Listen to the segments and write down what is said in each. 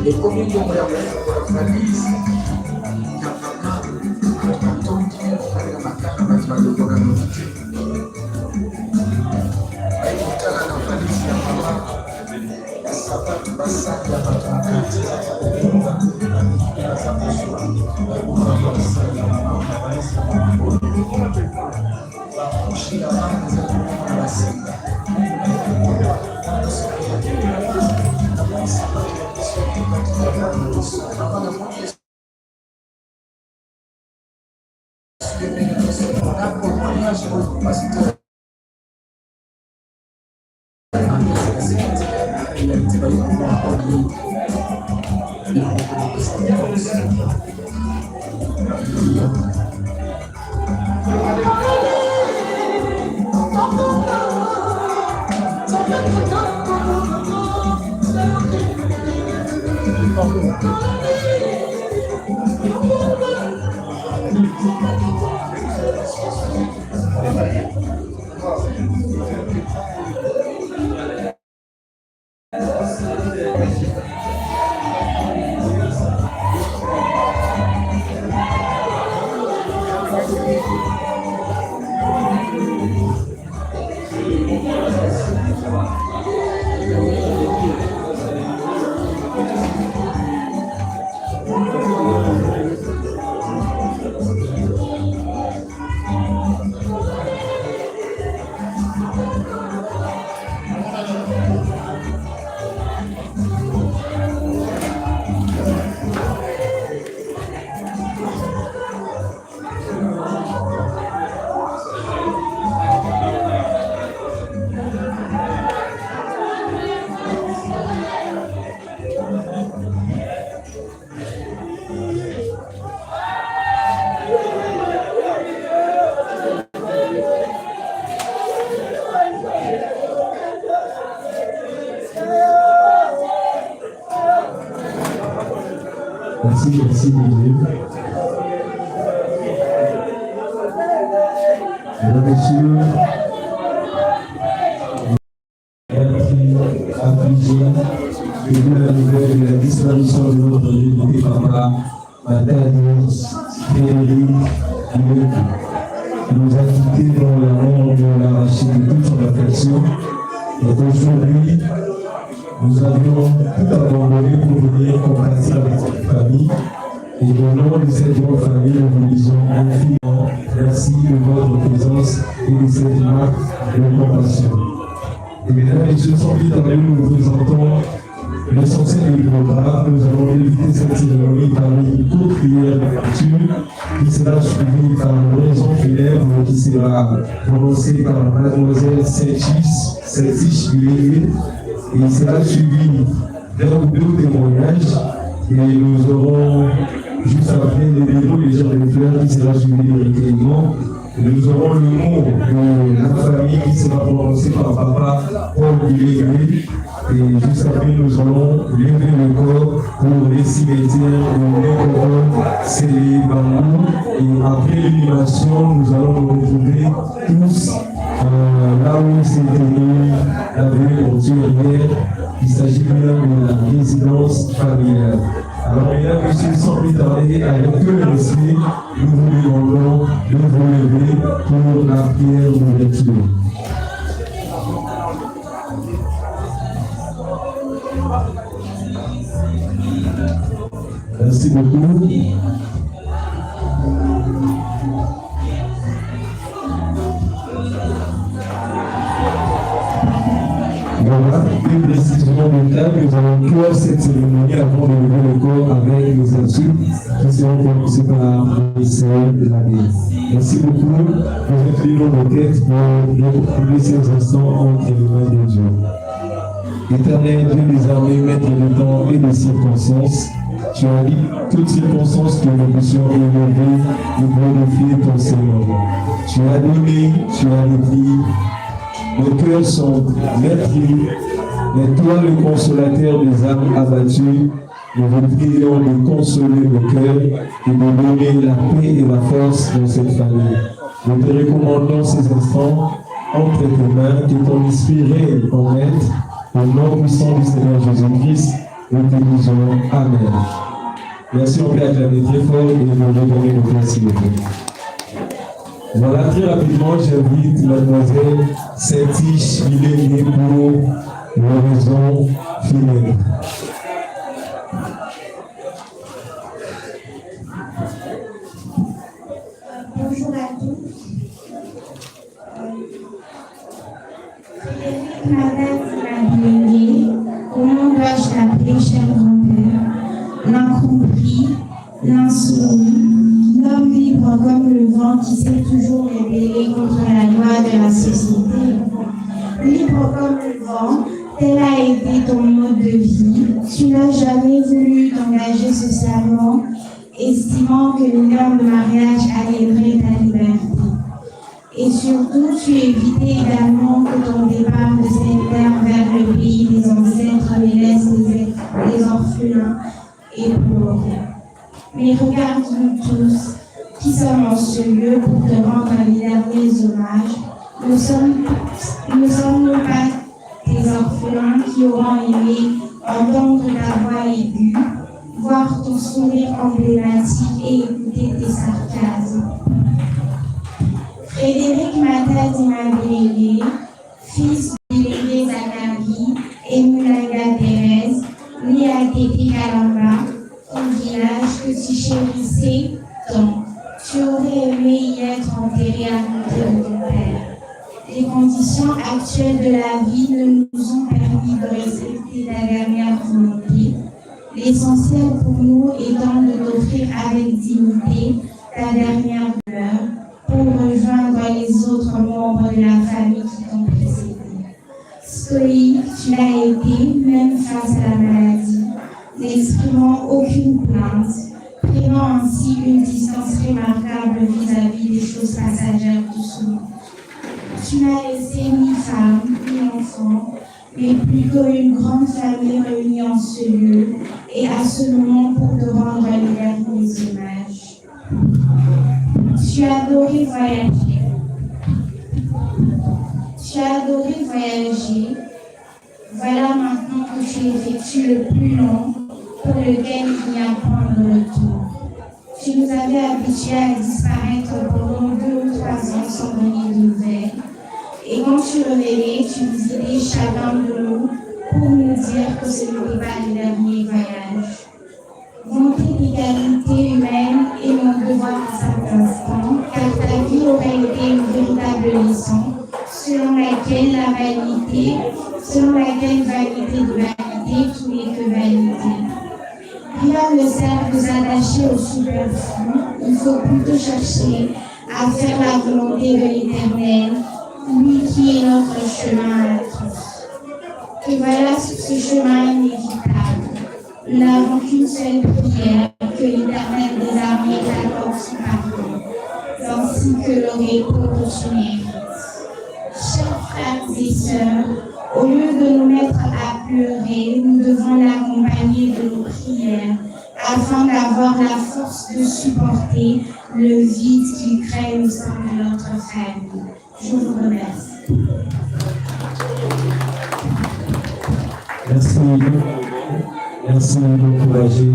Et comme il y a Merci Dieu. Mesdames et messieurs, affligés de la nouvelle de la disparition de notre député papa, Mathias Frédéric Guillaume, qui nous a quittés dans la mort de l'arracher de toute son affection. Et aujourd'hui, nous avions tout abandonné pour venir compatir avec cette famille. Et au nom de cette bonne famille, nous vous disons infiniment merci de votre présence et de cette marque de compassion. Et mesdames et messieurs, sans plus tarder, nous vous présentons l'essentiel du programme. Nous allons débuter cette cérémonie par une courte prière de lecture qui sera suivie par une raison funèbre qui sera prononcée par mademoiselle Saint-Chis Guillet. Et il sera suivi d'un deux témoignages et nous aurons juste après les dépôts des gens de fleurs qui sera suivi de recueillement. Nous aurons le mot de la famille qui sera prononcé par papa Paul Guillet. Et juste après, nous allons lever le corps pour les cimetières où les corps scellés bambou. Et après l'inhumation, nous allons nous retrouver tous là où s'est tenu la venue portuaire. Il s'agit bien de la résidence familiale. Alors, mesdames et messieurs, sans plus tarder, avec tout le respect, nous vous demandons de vous lever pour la prière d'ouverture. Merci beaucoup. Voilà, une précision de temps, nous allons clore cette cérémonie avant de lever le corps avec les insultes qui seront prononcées par Michel Labbé. Merci beaucoup. Nous inclinons nos têtes pour trouver ces instants entre les mains de Dieu. Éternel Dieu des armées, maître de temps et de circonstances, tu as dit toutes circonstances que nous puissions élever et glorifier ton Seigneur. Tu as donné, tu as dit. Nos cœurs sont meurtris, mais toi, le consolateur des âmes abattues, nous vous prions de consoler nos cœurs et de donner la paix et la force dans cette famille. Nous te recommandons ces instants entre tes mains, que ton esprit règne en maître, au nom puissant du Seigneur Jésus-Christ, nous te disons Amen. Merci, on peut acclamer très fort et nous redonner nos places, s'il vous plaît. Voilà, très rapidement, j'invite mademoiselle Saint-Tiche Millet pour l'horizon funèbre. Bonjour à tous. Frédéric Madame Mabiengue, comment dois-je l'appeler, cher grand-père? L'incompris, l'insoumis, l'homme libre comme le vent qui sait toujours rebeller contre la loi de la société. Libre comme le vent, tel a été ton mode de vie. Tu n'as jamais voulu t'engager socialement, estimant que l'union de mariage allègerait ta liberté. Et surtout, tu évitais également que ton départ de cette terre vers le pays des ancêtres les laisse les orphelins et pauvres. Mais regarde-nous tous, qui sommes en ce lieu pour te rendre les derniers hommages. Nous sommes pas des orphelins qui auront aimé entendre ta voix aiguë, voir ton sourire emblématique et écouter tes sarcasmes. Frédéric Matadi Mabiengue, fils du délégué Zacharie et Moulaga Thérèse, né à Tété Kalamba, au village que tu chérissais tant. Tu aurais aimé y être enterré à côté de ton père. Les conditions actuelles de la vie ne nous ont permis de respecter ta dernière volonté. L'essentiel pour nous étant de t'offrir avec dignité ta dernière douleur pour rejoindre les autres membres de la famille qui t'ont précédé. Stoïque, tu l'as été, même face à la maladie, n'exprimant aucune plainte, prenant ainsi une distance remarquable vis-à-vis des choses passagères du monde. Tu n'as laissé ni femme, ni enfant, mais plutôt une grande famille réunie en ce lieu et à ce moment pour te rendre les derniers hommages. Tu as adoré voyager. Voilà maintenant que tu effectues le plus long pour lequel il n'y a point de retour. Tu nous avais habitués à disparaître pendant 2 ou 3 ans sans donner de nouvelles. Et quand tu revenais, tu visitais chacun de nous pour nous dire que ce n'était pas le dernier voyage. Vanter tes qualités humaines est mon devoir à cet instant, car ta vie aurait été une véritable leçon selon laquelle vanité de vanité, tout n'est que vanité. Rien ne sert de s'attacher au superflu, il faut plutôt chercher à faire la volonté de l'Éternel, lui qui est notre chemin à tous. Et voilà sur ce chemin inévitable. Nous n'avons qu'une seule prière, que l'Éternel des armées t'accorde son pardon, ainsi que le repos que tu mérites. Chers frères et sœurs, au lieu de nous mettre à pleurer, nous devons l'accompagner de nos prières, afin d'avoir la force de supporter le vide qu'il crée au sein de notre famille. Je vous remercie. Merci. Merci d'encourager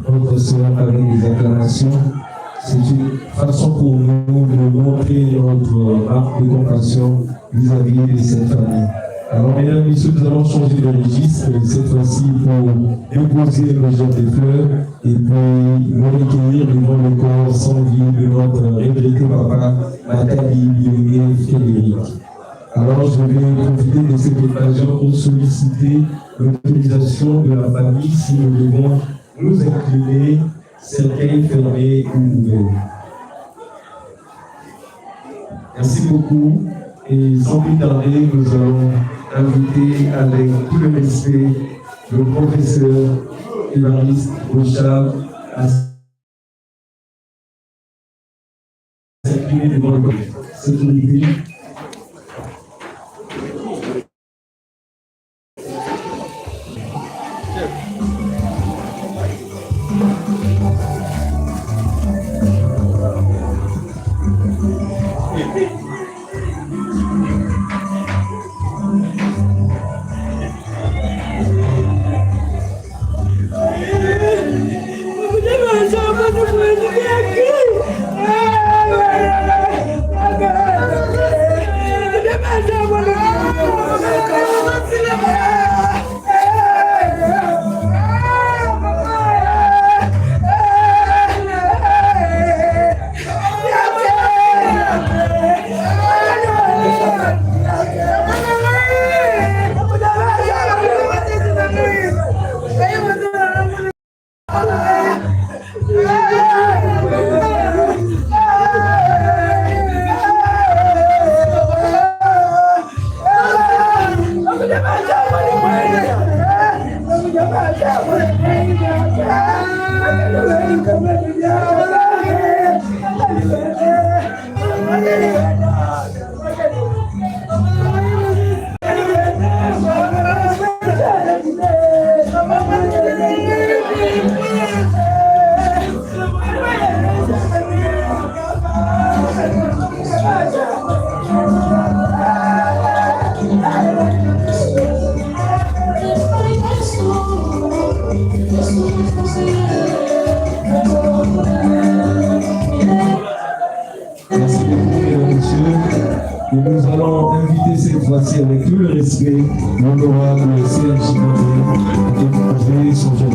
notre sœur avec les acclamations. C'est une façon pour nous de montrer notre marque de compassion vis-à-vis de cette famille. Alors, mesdames et messieurs, nous allons changer de registre, cette fois-ci pour déposer le genre de fleurs et puis nous recueillir devant le corps sans vie de notre regretté papa, Nathalie Bien-Aimé Frédéric. Alors, je vais profiter de cette occasion pour solliciter l'autorisation de la famille si nous devons nous incliner, cercueil fermé ou ouvert. Merci beaucoup. Et sans plus tarder, nous allons inviter avec tout le respect le professeur Évariste Rochard à s'incliner devant le corps. Sécurité. Et nous allons inviter cette fois-ci avec tout le respect l'honorable CNJ de déposer son genre de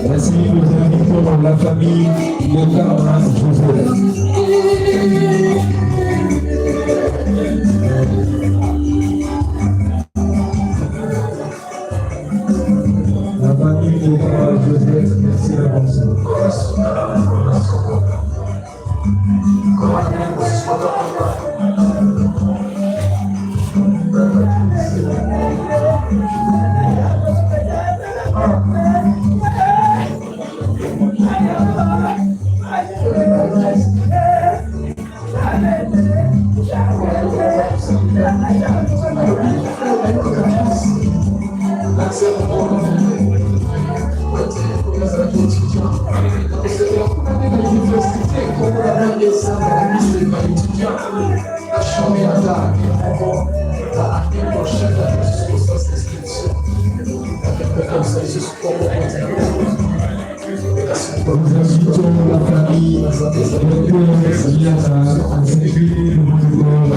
Merci, nous invitons la famille de Carman Joseph. La famille de Carman Joseph, merci à vous. Nous invitons la famille de Siliana à s'incliner devant le corps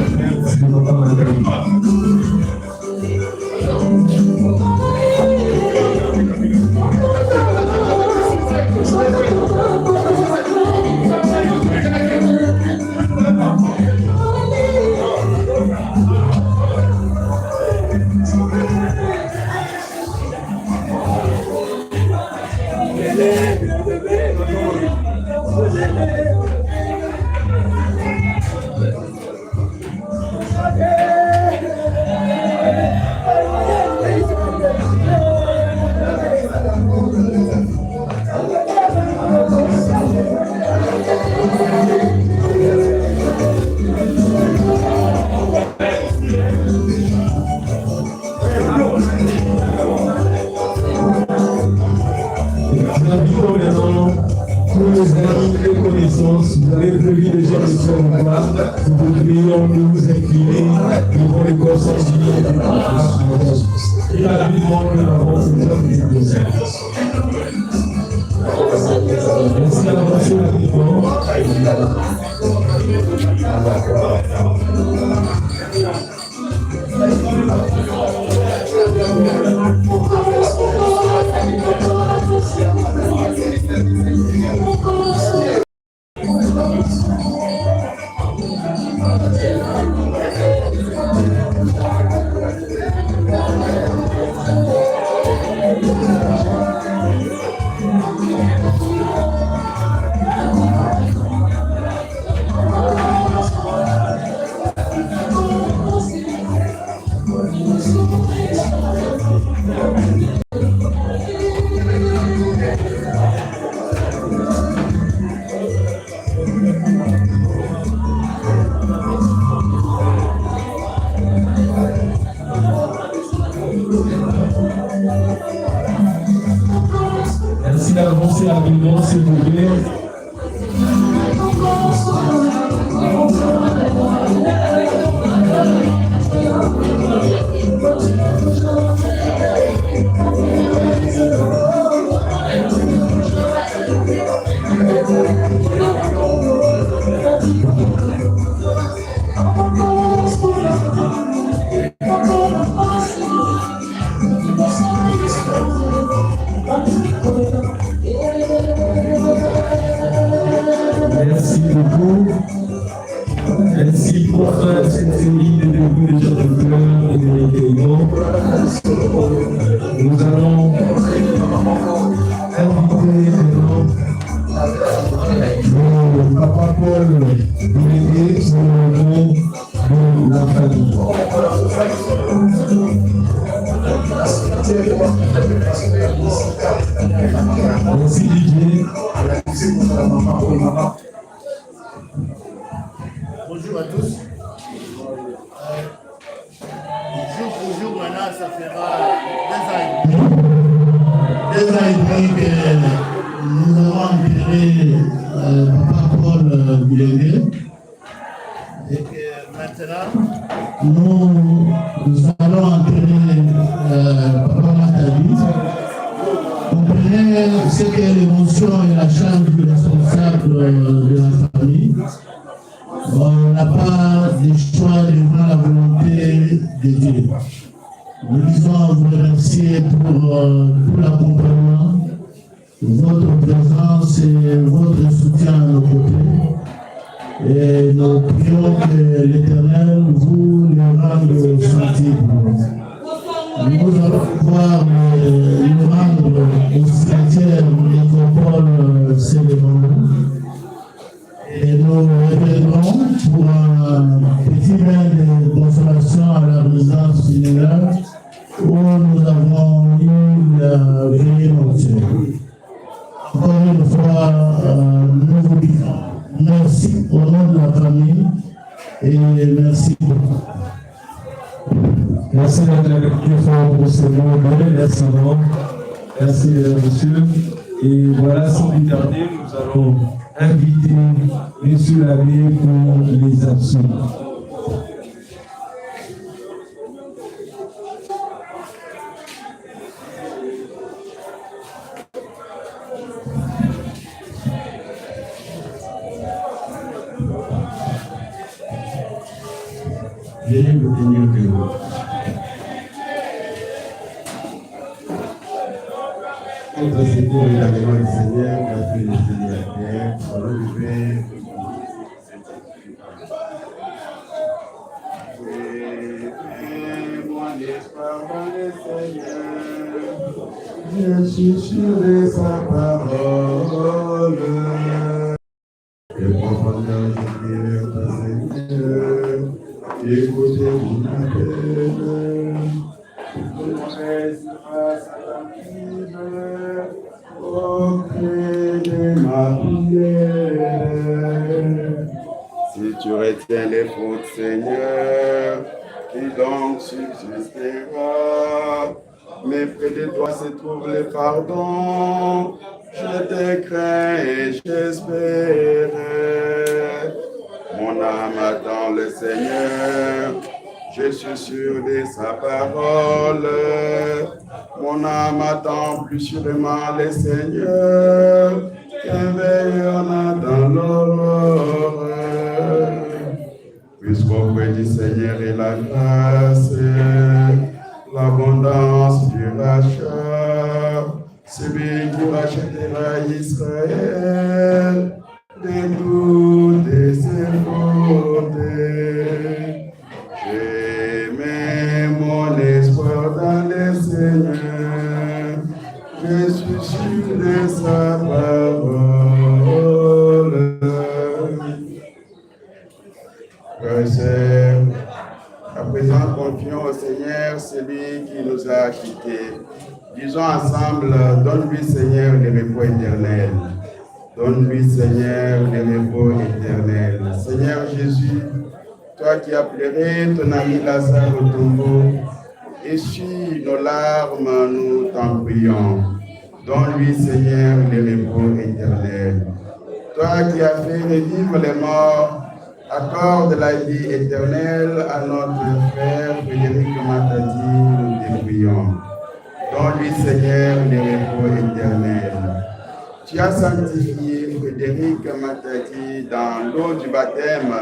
de notre Madame. invitons maintenant tous les amis et connaissances. Vous avez privilégié de faire un pas. Nous vous prions de vous incliner devant le corps sanctifié de Christ. Et la vie du monde, nous l'avons fait de merci d'avancer rapidement. Merci d'avancer rapidement, s'il vous plaît. Merci beaucoup. Ainsi pour faire cette série de débuts de chants de cœur et de recueillement, nous allons inviter maintenant le Papa Paul délégué sur le nom de la famille. Merci Didier. Bonjour à tous. Jour pour jour, maintenant, ça fera 2 ans et demi que nous avons enterré Papa Paul Bilengue. Et que maintenant, nous allons enterrer Papa Matali. Comprenez ce qu'est l'émotion et la charge du responsable de la famille. On n'a pas de choix devant la volonté de Dieu. Nous disons vous remercier pour l'accompagnement, votre présence et votre soutien à nos côtés. Et nous prions que l'Éternel vous le rende sensible. Nous allons pouvoir nous rendre au cimetière de l'école Célébrons. Et nous reviendrons pour un petit bain de consolation à la résidence funéraire où nous avons eu la veillée nocturne. Encore une fois, nous vous disons merci au nom de la famille et merci beaucoup. Merci d'être fort pour ce moment. Merci vraiment. Merci mesdames et messieurs. Et voilà, sans plus tarder, nous allons inviter Monsieur l'abbé pour les absents. Veuillez vous tenir debout. Notre secours est l'agrément du Seigneur, notre Dieu de la terre, relevé. Moi l'espoir dans le Seigneur, je suis sûr de sa parole. Et profondément je dirai au Seigneur, écoutez mon appel. Vous reste face à la prière, auprès de ma prière. Si tu retiens les fautes, Seigneur, qui donc subsistera, mais près de toi se trouve le pardon. Je te crains et j'espère. Mon âme attend le Seigneur. Je suis sûr de sa parole. Mon âme attend plus sûrement le Seigneur qu'un veilleur n'attend l'aurore. Puisqu'auprès du Seigneur est la grâce, l'abondance du rachat, celui qui rachètera Israël de toutes ses fautes. J'ai mis mon espoir dans le Seigneur, je suis sûr de sa parole. Frères et sœurs, à présent confions au Seigneur celui qui nous a quittés. Disons ensemble, donne-lui Seigneur le repos éternel. Donne-lui Seigneur le repos éternel. Seigneur Jésus, toi qui as pleuré ton ami Lazare au tombeau, essuie nos larmes, nous t'en prions. Donne-lui Seigneur le repos éternel. Toi qui as fait revivre les morts, accorde la vie éternelle à notre frère Frédéric Matadi, nous te prions. Donne-lui, Seigneur, le repos éternel. Tu as sanctifié Frédéric Matadi dans l'eau du baptême.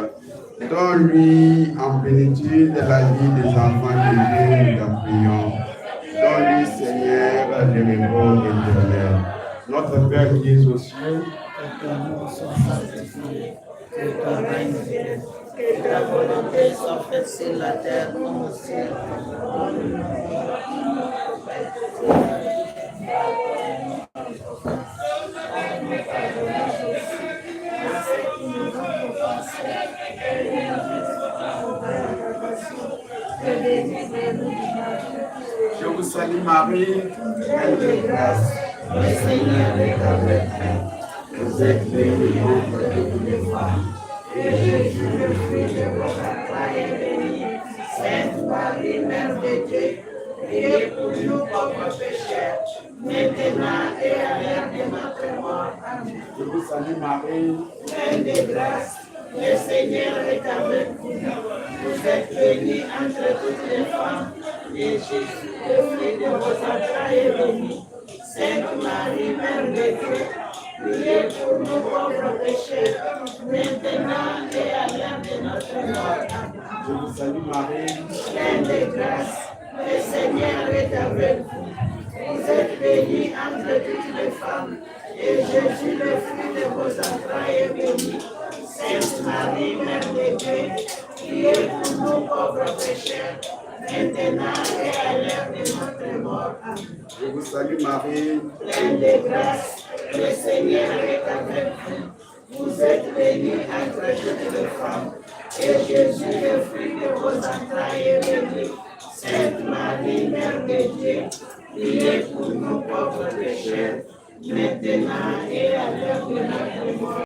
Donne-lui en plénitude la vie des enfants de Dieu, nous t'en prions. Donne-lui, Seigneur, le repos éternel. Notre Père qui es aux cieux, que ton nom soit sanctifié, que ton règne vienne, que ta volonté soit faite sur la terre comme au ciel. je vous salue Marie, pleine de grâce. Le Seigneur est avec vous. Vous êtes bénie entre toutes les femmes. Et Jésus, le fruit de vos entrailles, est béni. Sainte Marie, Mère de Dieu, priez pour nous pauvres pécheurs, maintenant et à l'heure de notre mort. Amen. Je vous salue Marie, Pleine de grâce, le Seigneur est avec vous. Vous êtes bénie entre toutes les femmes. Et Jésus, le fruit de vos entrailles, est béni. Sainte Marie, Mère de Dieu, priez pour nous pauvres pécheurs, maintenant et à l'heure de notre mort. Amen. je vous salue Marie, Pleine de grâce, le Seigneur est avec vous. Vous êtes bénie entre toutes les femmes, et Jésus, le fruit de vos entrailles, est béni. Sainte Marie, Mère de Dieu, priez pour nous pauvres pécheurs, maintenant et à l'heure de notre mort. Amen. je vous salue Marie, Pleine de grâce, le Seigneur est avec vous. Vous êtes bénie entre toutes les femmes, et Jésus, le fruit de vos entrailles, est béni. Sainte Marie, Mère de Dieu, priez pour nous pauvres pécheurs, maintenant et à l'heure de notre mort.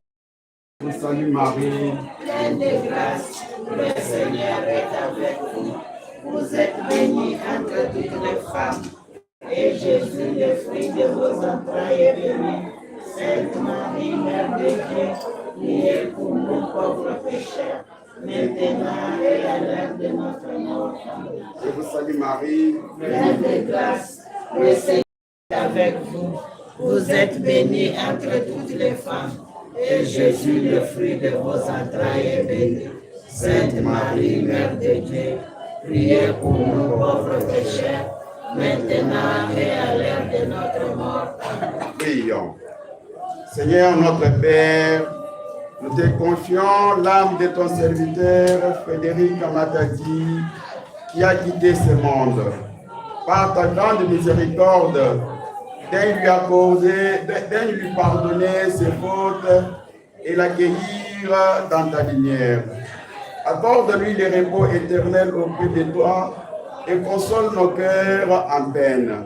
je vous salue Marie, Pleine de grâce, le Seigneur est avec vous. Vous êtes bénie entre toutes les femmes, et Jésus, le fruit de vos entrailles, est béni. Sainte Marie, Mère de Dieu, priez pour nous pauvres pécheurs, maintenant et à l'heure de notre mort. Amen. je vous salue Marie, Pleine de grâce, le Seigneur est avec vous. Vous êtes bénie entre toutes les femmes, et Jésus, le fruit de vos entrailles, est béni. Sainte Marie, Mère de Dieu, priez pour nous pauvres pécheurs, maintenant et à l'heure de notre mort. Amen. prions. Seigneur notre Père, nous te confions l'âme de ton serviteur Frédéric Matadi qui a quitté ce monde. Par ta grande miséricorde, daigne lui accorder, daigne lui pardonner ses fautes et l'accueillir dans ta lumière. Accorde-lui le repos éternel auprès de toi et console nos cœurs en peine.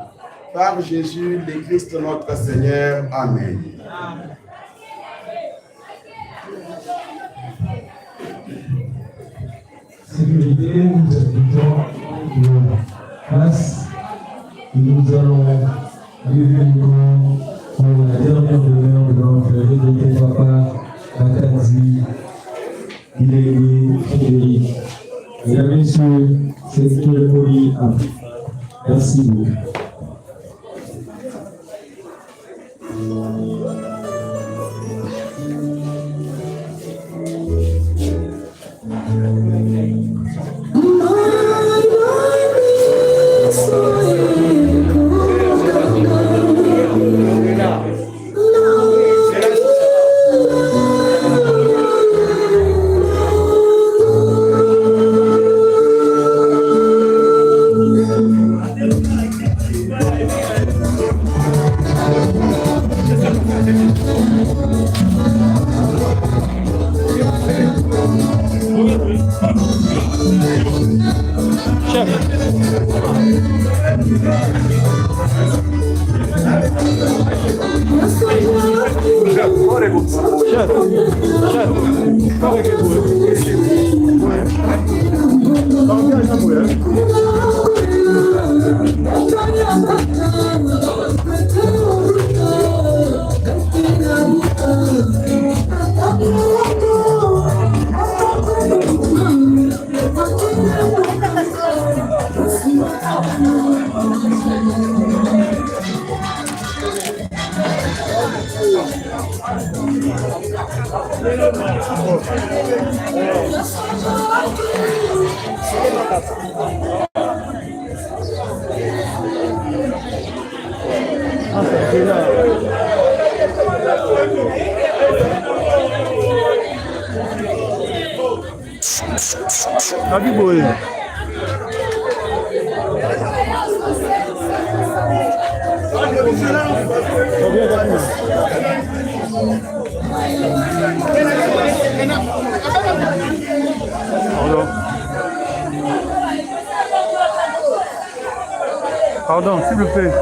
Par Jésus le Christ notre Seigneur. Amen. Sécurité, nous invitons en classe et nous allons réunir pour la dernière demeure de notre papa, Makadzi, Guilégué, Frédéric. Mesdames et messieurs, cette cérémonie a pris. Merci beaucoup. Pardon, s'il vous plaît.